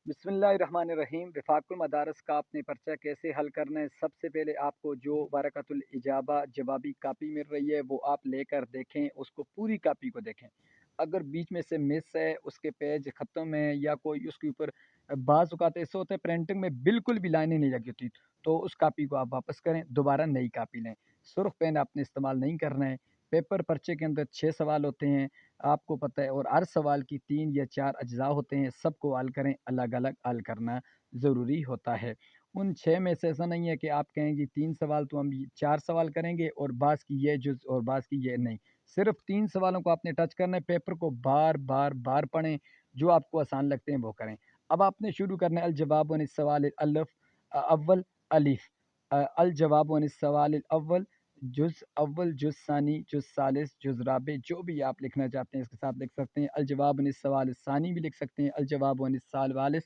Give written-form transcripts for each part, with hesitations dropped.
बिस्मिल्लाहिर्रहमानिर्रहीम। वफाकुल मदारस का आपने पर्चा कैसे हल करना है। सबसे पहले आपको जो बरकतुल इजाबा जवाबी कापी मिल रही है वो आप लेकर देखें, उसको पूरी कापी को देखें। अगर बीच में से मिस है, उसके पेज ख़त्म है या कोई उसके ऊपर बाज़ औक़ात ऐसा होता है प्रिंटिंग में बिल्कुल भी लाइनें नहीं लगी होती, तो उस कापी को आप वापस करें, दोबारा नई कापी लें। सुर्ख पेन आपने इस्तेमाल नहीं करना है। पेपर पर्चे के अंदर 6 सवाल होते हैं, आपको पता है, और हर सवाल की 3 या 4 अज्जा होते हैं, सबको हल करें, अलग-अलग हल करना ज़रूरी होता है। उन 6 में से ऐसा नहीं है कि आप कहें जी 3 सवाल तो हम 4 सवाल करेंगे और बाज़ की ये जुज़ और बाज़ की ये नहीं। सिर्फ़ 3 सवालों को आपने टच करना है, पेपर को बार-बार पढ़ें, जो आपको आसान लगते हैं वो करें। अब आपने शुरू करना है अल जवाब अनिस सवाल अव्वल अलिफ अल जवाब अनिस सवाल अव्वल जुज़ अव्वल, जुज़ सानी, जुज़ सालिस, जुज़ राबे, जो भी आप लिखना चाहते हैं इसके साथ लिख सकते हैं। अल जवाब अनिस सवाल सानी भी लिख सकते हैं। अल जवाब अनिस साल वालिस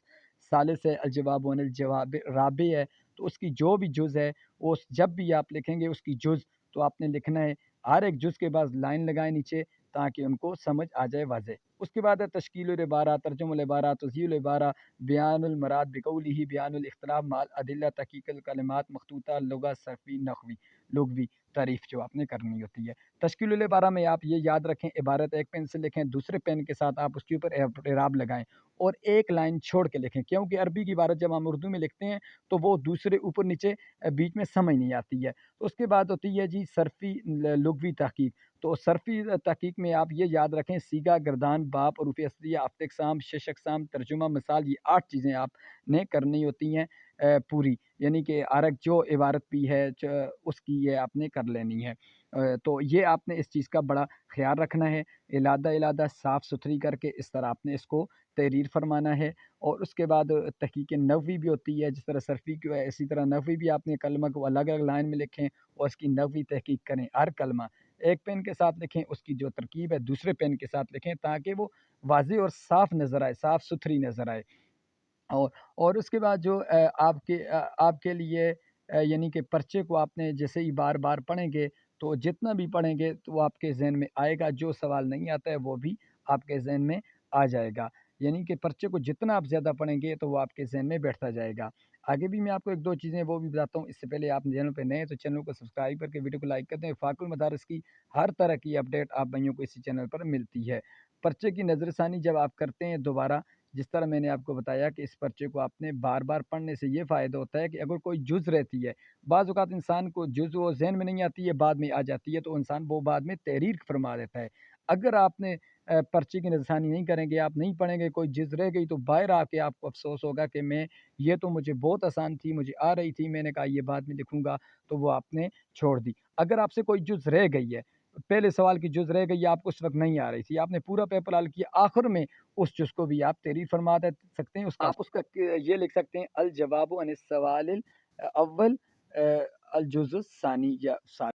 सालिस है। अल जवाब अनिल जवाब राबे है, तो उसकी जो भी जुज़ है वो जब भी आप लिखेंगे उसकी जुज़ तो आपने लिखना है। हर एक जुज़ के बाद लाइन लगाएं नीचे, ताकि उनको समझ आ जाए वाज़े। उसके बाद है तश्कीलुल इबारा, तर्जुमुल इबारा, तज़यीलुल इबारा, बयानुल मुराद बिक़ौलिही, बयानुल इख्तिलाफ माल अदिल्ला, तहक़ीक़ुल कलिमात मख़तूता, लुग़ा, सर्फ़ी, नहवी, लुग़वी तारीफ़ जो आपने करनी होती है। तश्कीलुल इबारा में आप ये याद रखें, इबारत एक पेन से लिखें, दूसरे पेन के साथ आप उसके ऊपर एराब लगाएँ और एक लाइन छोड़ के लिखें, क्योंकि अरबी की इबारत जब हम उर्दू में लिखते हैं तो वो दूसरे ऊपर नीचे बीच में समझ नहीं आती है। तो उसके बाद होती है जी सर्फ़ी लुग़वी तहक़ीक़। तो सर्फ़ी तहक़ीक़ में आप ये याद रखें, सीगा, गर्दान, बाब, हरूफ़ असलिया, आफ़त अक़साम, शश अक़साम, तर्जुमा, मिसाल, ये 8 चीज़ें आपने करनी होती हैं पूरी, यानी कि आरक जो इबारत भी है उसकी ये आपने कर लेनी है। तो ये आपने इस चीज़ का बड़ा ख़्याल रखना है। इलादा साफ़ सुथरी करके इस तरह आपने इसको तहरीर फरमाना है। और उसके बाद तहक़ीक़ नहवी भी होती है, जिस तरह सर्फ़ी की है इसी तरह नहवी भी आपने कलमा को अलग-अलग लाइन में लिखें और उसकी नहवी तहक़ीक़ करें। हर कलमा एक पेन के साथ लिखें, उसकी जो तरकीब है दूसरे पेन के साथ लिखें, ताकि वो वाज़ेह और साफ़ नज़र आए, साफ़ सुथरी नज़र आए। और उसके बाद जो आपके लिए यानी कि पर्चे को आपने जैसे ही बार-बार पढ़ेंगे, तो जितना भी पढ़ेंगे तो वो आपके ज़हन में आएगा, जो सवाल नहीं आता है वो भी आपके ज़हन में आ जाएगा। यानी कि पर्चे को जितना आप ज़्यादा पढ़ेंगे तो वो आपके ज़हन में बैठता जाएगा। आगे भी मैं आपको 1-2 चीज़ें वो भी बताता हूँ, इससे पहले आप चैनल पे नए हैं तो चैनल को सब्सक्राइब करके वीडियो को लाइक कर दें। वफाकुल मदारिस की हर तरह की अपडेट आप भाइयों को इसी चैनल पर मिलती है। पर्चे की नज़रसानी जब आप करते हैं दोबारा, जिस तरह मैंने आपको बताया कि इस पर्चे को आपने बार-बार पढ़ने से ये फ़ायदा होता है कि अगर कोई जुज़ रहती है, बाज़ औक़ात इंसान को जुज़ वो ज़हन में नहीं आती है, बाद में आ जाती है, तो इंसान वो बाद में तहरीर फरमा देता है। अगर आपने पर्चे की नज़रसानी नहीं करेंगे, आप नहीं पढ़ेंगे, कोई जुज़ रह गई तो बाहर आके आपको अफ़सोस होगा कि मैं ये तो मुझे बहुत आसान थी, मुझे आ रही थी, मैंने कहा ये बाद में लिखूँगा, तो वो आपने छोड़ दी। अगर आपसे कोई जुज़ रह गई है, पहले सवाल की जुज़ रह गई है, आपको उस वक़्त नहीं आ रही थी, आपने पूरा पेपर हल किया, आखिर में उस जुज़ को भी आप तहरीर फरमा दे सकते हैं। उसका आप उसका क ये लिख सकते हैं, अल जवाबु अनिस सवालिल अव्वल अल जुज़्उ सानी या सा